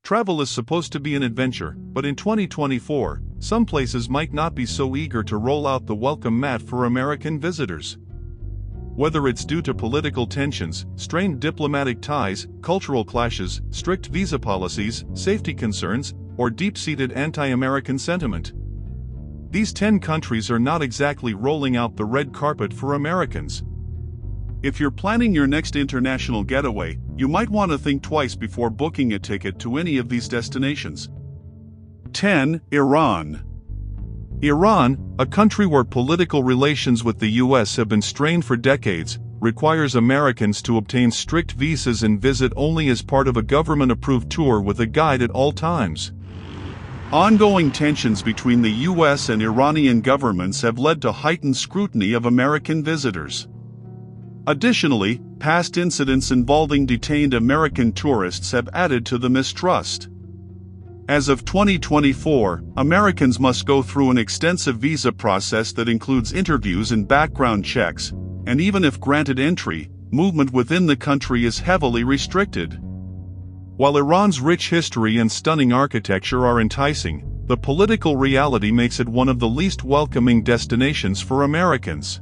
Travel is supposed to be an adventure, but in 2024, some places might not be so eager to roll out the welcome mat for American visitors. Whether it's due to political tensions, strained diplomatic ties, cultural clashes, strict visa policies, safety concerns, or deep-seated anti-American sentiment, these 10 countries are not exactly rolling out the red carpet for Americans. If you're planning your next international getaway, you might want to think twice before booking a ticket to any of these destinations. 10. Iran. Iran, a country where political relations with the US have been strained for decades, requires Americans to obtain strict visas and visit only as part of a government-approved tour with a guide at all times. Ongoing tensions between the US and Iranian governments have led to heightened scrutiny of American visitors. Additionally, past incidents involving detained American tourists have added to the mistrust. As of 2024, Americans must go through an extensive visa process that includes interviews and background checks, and even if granted entry, movement within the country is heavily restricted. While Iran's rich history and stunning architecture are enticing, the political reality makes it one of the least welcoming destinations for Americans.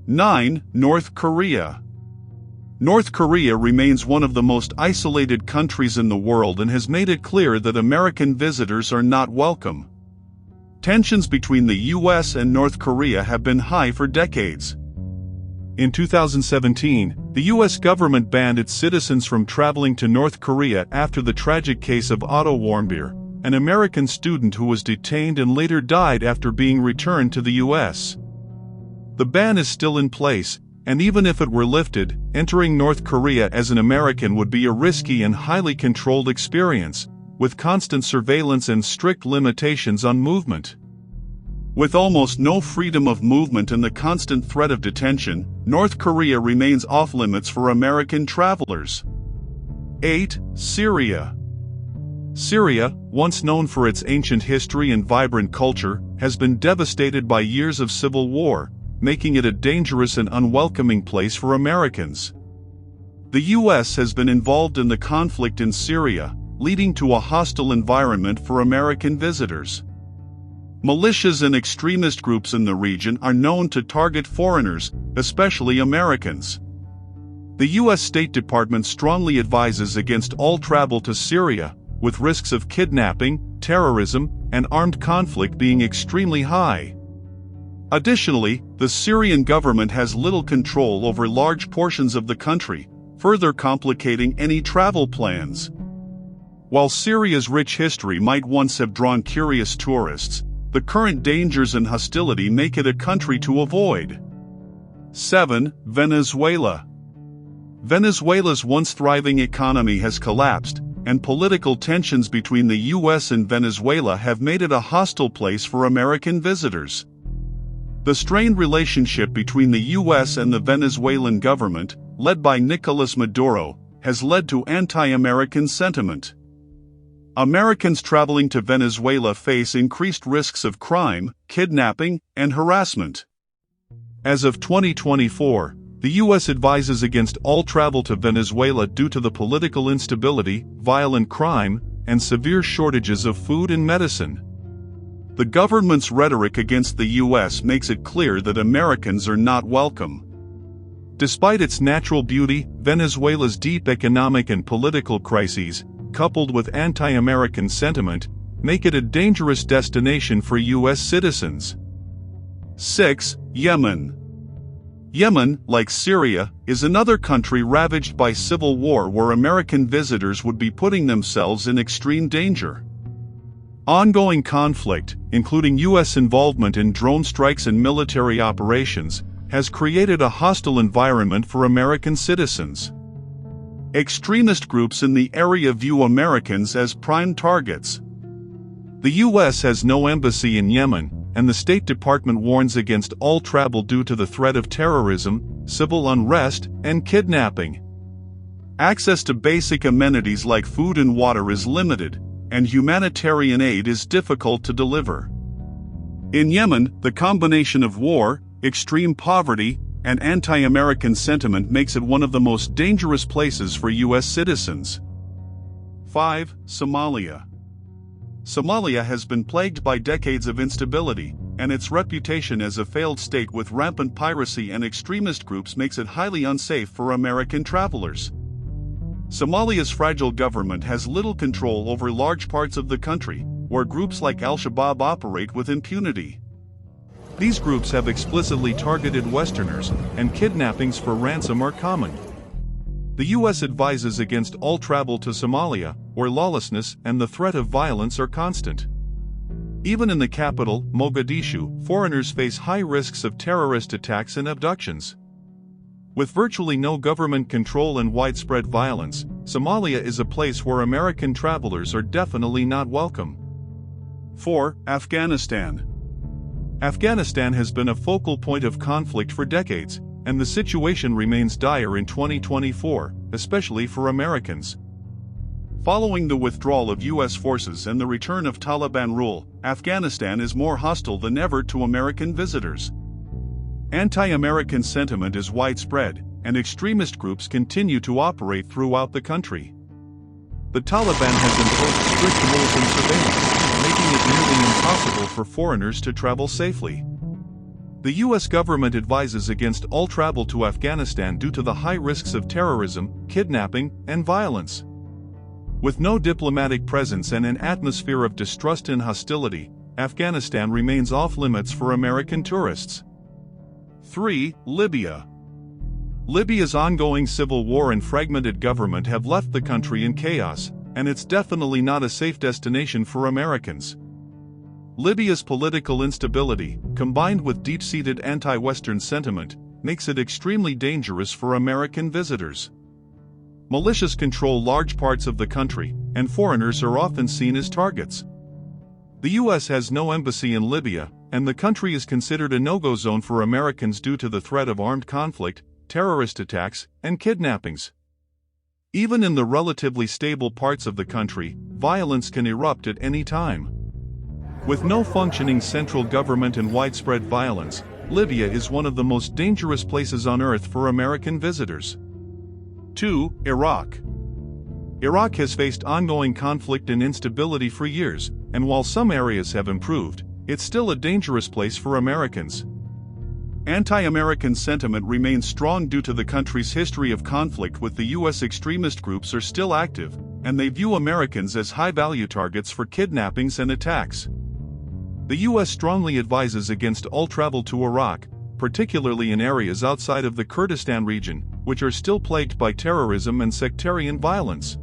9. North Korea. North Korea remains one of the most isolated countries in the world and has made it clear that American visitors are not welcome. Tensions between the US and North Korea have been high for decades. In 2017, the US government banned its citizens from traveling to North Korea after the tragic case of Otto Warmbier, an American student who was detained and later died after being returned to the US. The ban is still in place, and even if it were lifted, entering North Korea as an American would be a risky and highly controlled experience, with constant surveillance and strict limitations on movement. With almost no freedom of movement and the constant threat of detention, North Korea remains off-limits for American travelers. 8. Syria. Syria, once known for its ancient history and vibrant culture, has been devastated by years of civil war, making it a dangerous and unwelcoming place for Americans. The US has been involved in the conflict in Syria, leading to a hostile environment for American visitors. Militias and extremist groups in the region are known to target foreigners, especially Americans. The US State Department strongly advises against all travel to Syria, with risks of kidnapping, terrorism, and armed conflict being extremely high. Additionally, the Syrian government has little control over large portions of the country, further complicating any travel plans. While Syria's rich history might once have drawn curious tourists, the current dangers and hostility make it a country to avoid. 7. Venezuela. Venezuela's once thriving economy has collapsed, and political tensions between the US and Venezuela have made it a hostile place for American visitors. The strained relationship between the US and the Venezuelan government, led by Nicolas Maduro, has led to anti-American sentiment. Americans traveling to Venezuela face increased risks of crime, kidnapping, and harassment. As of 2024, the US advises against all travel to Venezuela due to the political instability, violent crime, and severe shortages of food and medicine. The government's rhetoric against the US makes it clear that Americans are not welcome. Despite its natural beauty, Venezuela's deep economic and political crises, coupled with anti-American sentiment, make it a dangerous destination for US citizens. 6. Yemen. Yemen, like Syria, is another country ravaged by civil war where American visitors would be putting themselves in extreme danger. Ongoing conflict, including US involvement in drone strikes and military operations, has created a hostile environment for American citizens. Extremist groups in the area view Americans as prime targets. The US has no embassy in Yemen, and the State Department warns against all travel due to the threat of terrorism, civil unrest, and kidnapping. Access to basic amenities like food and water is limited, and humanitarian aid is difficult to deliver. In Yemen, the combination of war, extreme poverty, and anti-American sentiment makes it one of the most dangerous places for US citizens. 5. Somalia. Somalia has been plagued by decades of instability, and its reputation as a failed state with rampant piracy and extremist groups makes it highly unsafe for American travelers. Somalia's fragile government has little control over large parts of the country, where groups like Al-Shabaab operate with impunity. These groups have explicitly targeted Westerners, and kidnappings for ransom are common. The U.S. advises against all travel to Somalia, where lawlessness and the threat of violence are constant. Even in the capital, Mogadishu, foreigners face high risks of terrorist attacks and abductions. With virtually no government control and widespread violence, Somalia is a place where American travelers are definitely not welcome. 4. Afghanistan. Afghanistan has been a focal point of conflict for decades, and the situation remains dire in 2024, especially for Americans. Following the withdrawal of U.S. forces and the return of Taliban rule, Afghanistan is more hostile than ever to American visitors. Anti-American sentiment is widespread, and extremist groups continue to operate throughout the country. The Taliban has imposed strict militant surveillance, making it nearly impossible for foreigners to travel safely. The U.S. government advises against all travel to Afghanistan due to the high risks of terrorism, kidnapping, and violence. With no diplomatic presence and an atmosphere of distrust and hostility, Afghanistan remains off-limits for American tourists. 3. Libya. Libya's ongoing civil war and fragmented government have left the country in chaos, and it's definitely not a safe destination for Americans. Libya's political instability, combined with deep-seated anti-Western sentiment, makes it extremely dangerous for American visitors. Militias control large parts of the country, and foreigners are often seen as targets. The U.S. has no embassy in Libya, and the country is considered a no-go zone for Americans due to the threat of armed conflict, terrorist attacks, and kidnappings. Even in the relatively stable parts of the country, violence can erupt at any time. With no functioning central government and widespread violence, Libya is one of the most dangerous places on earth for American visitors. 2. Iraq. Iraq has faced ongoing conflict and instability for years, and while some areas have improved, it's still a dangerous place for Americans. Anti-American sentiment remains strong due to the country's history of conflict with the U.S. Extremist groups are still active, and they view Americans as high-value targets for kidnappings and attacks. The U.S. strongly advises against all travel to Iraq, particularly in areas outside of the Kurdistan region, which are still plagued by terrorism and sectarian violence.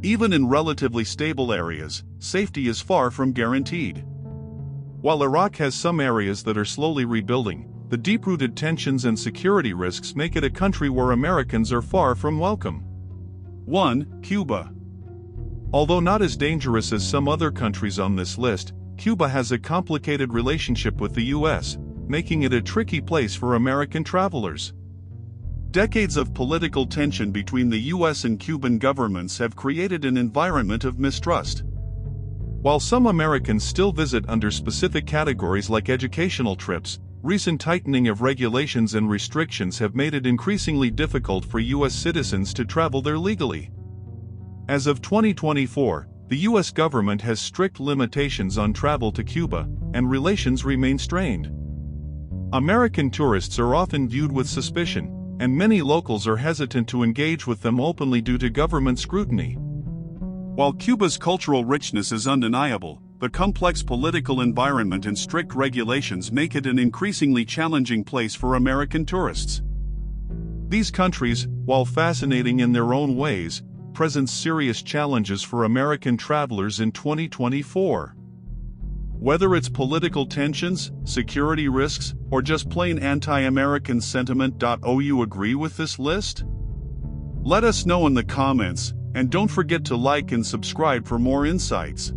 Even in relatively stable areas, safety is far from guaranteed. While Iraq has some areas that are slowly rebuilding, the deep-rooted tensions and security risks make it a country where Americans are far from welcome. 1. Cuba. Although not as dangerous as some other countries on this list, Cuba has a complicated relationship with the U.S., making it a tricky place for American travelers. Decades of political tension between the U.S. and Cuban governments have created an environment of mistrust. While some Americans still visit under specific categories like educational trips, recent tightening of regulations and restrictions have made it increasingly difficult for U.S. citizens to travel there legally. As of 2024, the U.S. government has strict limitations on travel to Cuba, and relations remain strained. American tourists are often viewed with suspicion, and many locals are hesitant to engage with them openly due to government scrutiny. While Cuba's cultural richness is undeniable, the complex political environment and strict regulations make it an increasingly challenging place for American tourists. These countries, while fascinating in their own ways, present serious challenges for American travelers in 2024. Whether it's political tensions, security risks, or just plain anti-American sentiment. You agree with this list? Let us know in the comments, and don't forget to like and subscribe for more insights.